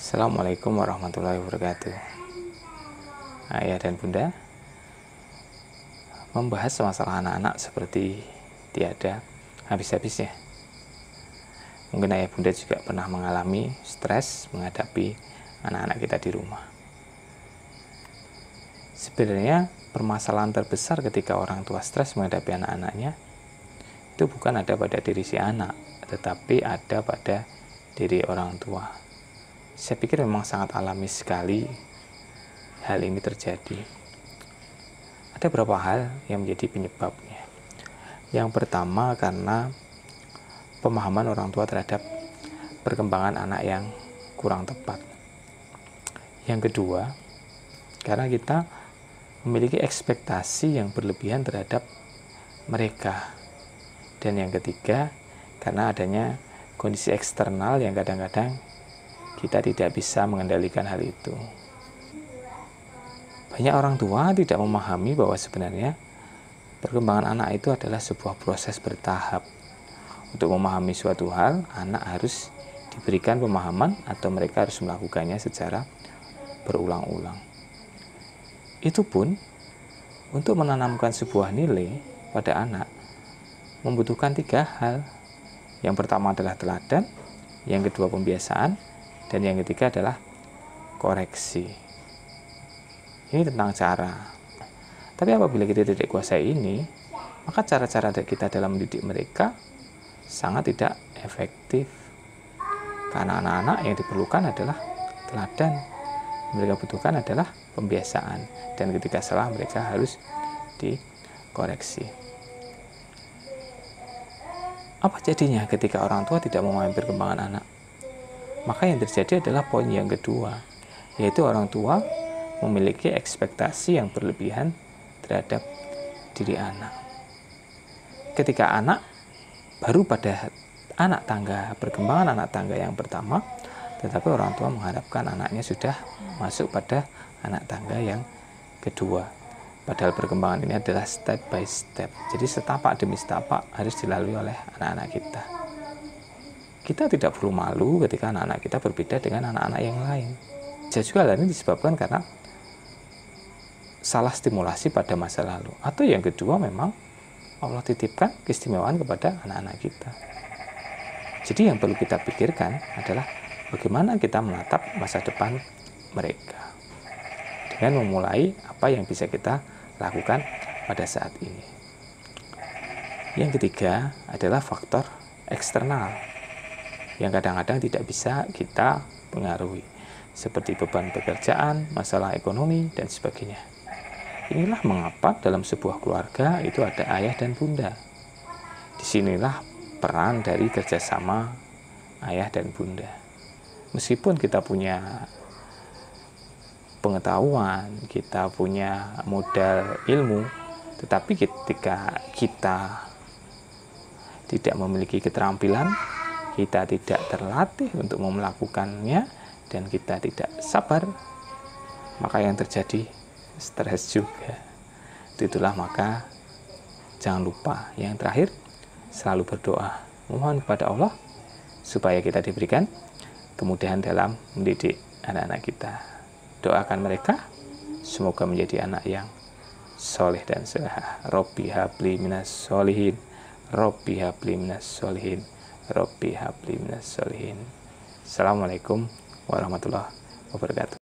Assalamualaikum warahmatullahi wabarakatuh. Ayah dan bunda membahas masalah anak-anak seperti tiada habis-habisnya. Mungkin ayah bunda juga pernah mengalami stres menghadapi anak-anak kita di rumah. Sebenarnya permasalahan terbesar ketika orang tua stres menghadapi anak-anaknya itu bukan ada pada diri si anak, tetapi ada pada diri orang tua. Saya pikir memang sangat alami sekali hal ini terjadi. Ada beberapa hal yang menjadi penyebabnya. Yang pertama karena pemahaman orang tua terhadap perkembangan anak yang kurang tepat. Yang kedua, karena kita memiliki ekspektasi yang berlebihan terhadap mereka. Dan yang ketiga, karena adanya kondisi eksternal yang kadang-kadang kita tidak bisa mengendalikan hal itu. Banyak orang tua tidak memahami bahwa sebenarnya perkembangan anak itu adalah sebuah proses bertahap. Untuk memahami suatu hal, anak harus diberikan pemahaman atau mereka harus melakukannya secara berulang-ulang. Itu pun untuk menanamkan sebuah nilai pada anak membutuhkan 3 hal. Yang pertama adalah teladan, yang kedua pembiasaan, dan yang ketiga adalah koreksi. Ini tentang cara. Tapi apabila kita tidak kuasai ini, maka cara-cara kita dalam mendidik mereka sangat tidak efektif. Karena anak-anak yang diperlukan adalah teladan. Mereka butuhkan adalah pembiasaan. Dan ketika salah mereka harus dikoreksi. Apa jadinya ketika orang tua tidak memahami perkembangan anak? Maka yang terjadi adalah poin yang kedua, yaitu orang tua memiliki ekspektasi yang berlebihan terhadap diri anak. Ketika anak baru pada anak tangga, perkembangan anak tangga yang pertama, tetapi orang tua mengharapkan anaknya sudah masuk pada anak tangga yang kedua. Padahal perkembangan ini adalah step by step. Jadi setapak demi setapak harus dilalui oleh anak-anak kita. Kita tidak perlu malu ketika anak-anak kita berbeda dengan anak-anak yang lain. Juga hal ini disebabkan karena salah stimulasi pada masa lalu. Atau yang kedua memang Allah titipkan keistimewaan kepada anak-anak kita. Jadi yang perlu kita pikirkan adalah bagaimana kita menatap masa depan mereka. Dengan memulai apa yang bisa kita lakukan pada saat ini. Yang ketiga adalah faktor eksternal yang kadang-kadang tidak bisa kita pengaruhi, seperti beban pekerjaan, masalah ekonomi, dan sebagainya. Inilah mengapa dalam sebuah keluarga itu ada ayah dan bunda. Disinilah peran dari kerjasama ayah dan bunda. Meskipun kita punya pengetahuan, kita punya modal ilmu, tetapi ketika kita tidak memiliki keterampilan, kita tidak terlatih untuk melakukannya, dan kita tidak sabar, maka yang terjadi stres juga. Itulah maka jangan lupa yang terakhir selalu berdoa, mohon kepada Allah supaya kita diberikan kemudahan dalam mendidik anak-anak kita. Doakan mereka semoga menjadi anak yang soleh dan salehah. Robbi habli minas solihin, Robbi habli minas solihin, Robbi habli minas solihin. Assalamualaikum warahmatullahi wabarakatuh.